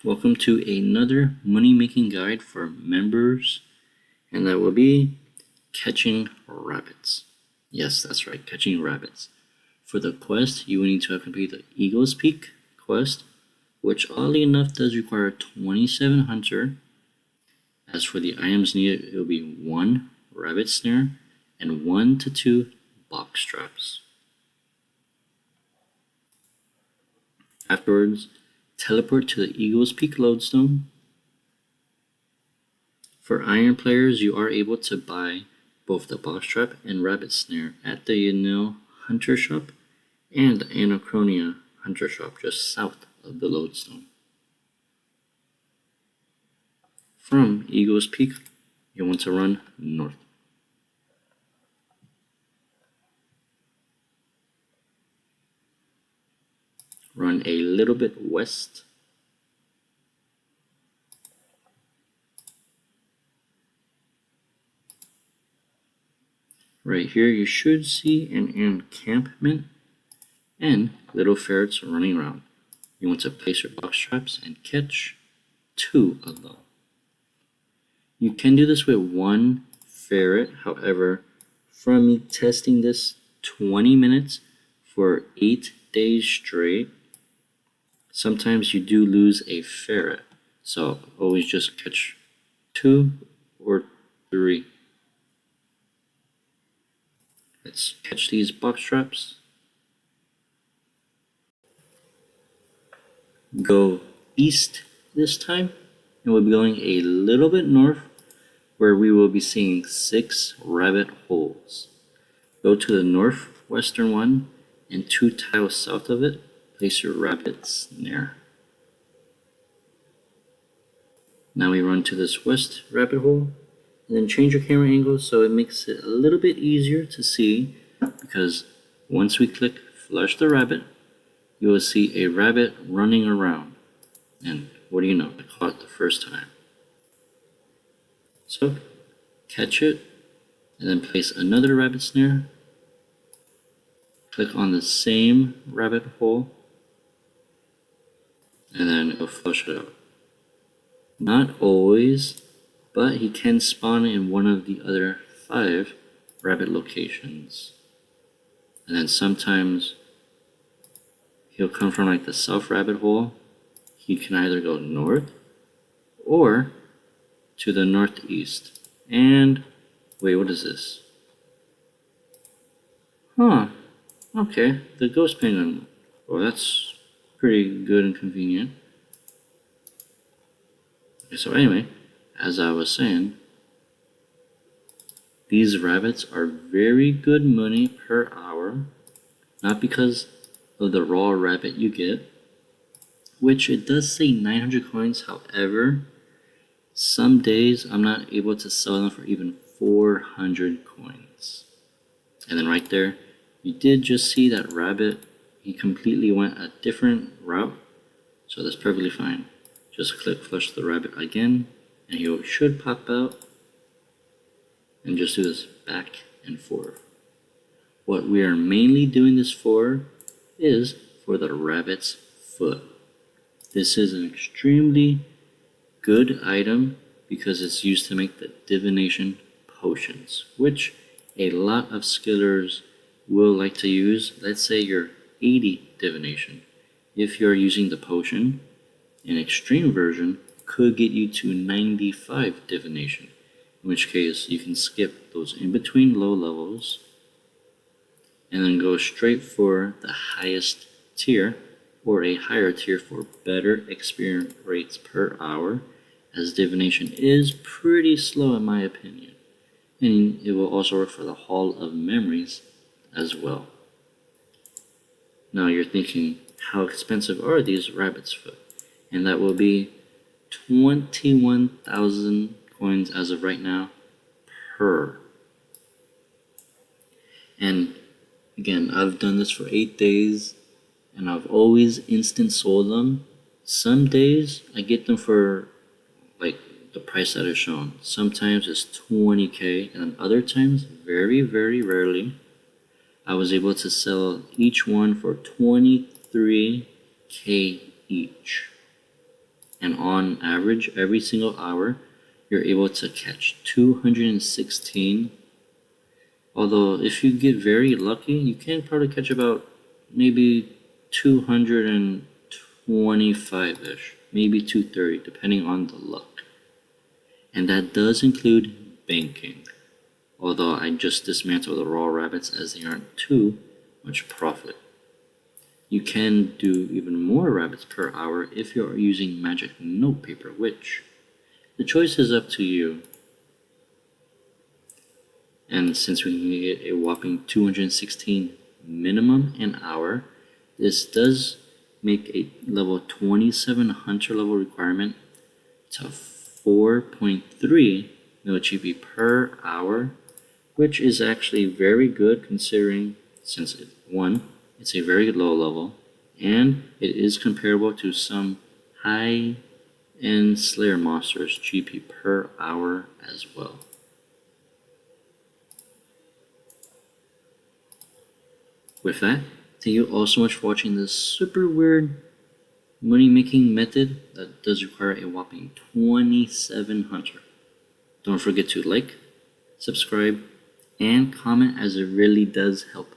Welcome to another money making guide for members, and that will be catching rabbits. Yes, that's right, catching rabbits. For the quest, you will need to have completed the Eagle's Peak quest, which oddly enough does require 27 hunter. As for the items needed, it will be 1 rabbit snare and 1 to 2 box traps. Afterwards, teleport to the Eagle's Peak lodestone. For iron players, you are able to buy both the box trap and rabbit snare at the Yanil Hunter Shop and the Anachronia Hunter Shop just south of the lodestone. From Eagle's Peak, you'll want to run north. Run a little bit west. Right here you should see an encampment and little ferrets running around. You want to place your box traps and catch 2 of them. You can do this with 1 ferret, however, from me testing this 20 minutes for 8 days straight, sometimes you do lose a ferret, so always just catch 2 or 3. Let's catch these box traps. Go east this time, and we'll be going a little bit north, where we will be seeing 6 rabbit holes. Go to the northwestern one, and 2 tiles south of it, place your rabbit snare. Now we run to this west rabbit hole, and then change your camera angle so it makes it a little bit easier to see, because once we click flush the rabbit, you will see a rabbit running around, and what do you know, I caught it the first time. So catch it and then place another rabbit snare, click on the same rabbit hole, and then it'll flush it out. Not always, but he can spawn in one of the other 5 rabbit locations. And then sometimes he'll come from like the south rabbit hole. He can either go north or to the northeast. And wait, what is this? Huh, okay, the ghost penguin. Well, that's pretty good and convenient. Okay, so anyway, as I was saying, these rabbits are very good money per hour, not because of the raw rabbit you get, which it does say 900 coins, however, some days I'm not able to sell them for even 400 coins. And then right there, you did just see that rabbit, he completely went a different route, so that's perfectly fine. Just click flush the rabbit again, and he should pop out, and just do this back and forth. What we are mainly doing this for is for the rabbit's foot. This is an extremely good item because it's used to make the divination potions, which a lot of skillers will like to use. Let's say you're 80 divination. If you're using the potion, an extreme version could get you to 95 divination, in which case you can skip those in between low levels and then go straight for the highest tier or a higher tier for better experience rates per hour, as divination is pretty slow in my opinion, and it will also work for the Hall of Memories as well. Now you're thinking, how expensive are these rabbit's foot? And that will be 21,000 coins as of right now per. And again, I've done this for 8 days and I've always instant sold them. Some days I get them for like the price that is shown. Sometimes it's 20k, and then other times, very, very rarely, I was able to sell each one for 23k each. And on average, every single hour, you're able to catch 216. Although, if you get very lucky, you can probably catch about maybe 225-ish, maybe 230, depending on the luck. And that does include banking. Although I just dismantled the raw rabbits as they aren't too much profit. You can do even more rabbits per hour if you are using magic notepaper, which the choice is up to you. And since we can get a whopping 216 minimum an hour, this does make a level 27 hunter level requirement to 4.3 mil GP per hour, which is actually very good considering since it's a very low level, and it is comparable to some high-end Slayer monsters GP per hour as well. With that, thank you all so much for watching this super weird money making method that does require a whopping 27 hunter. Don't forget to like, subscribe, and comment as it really does help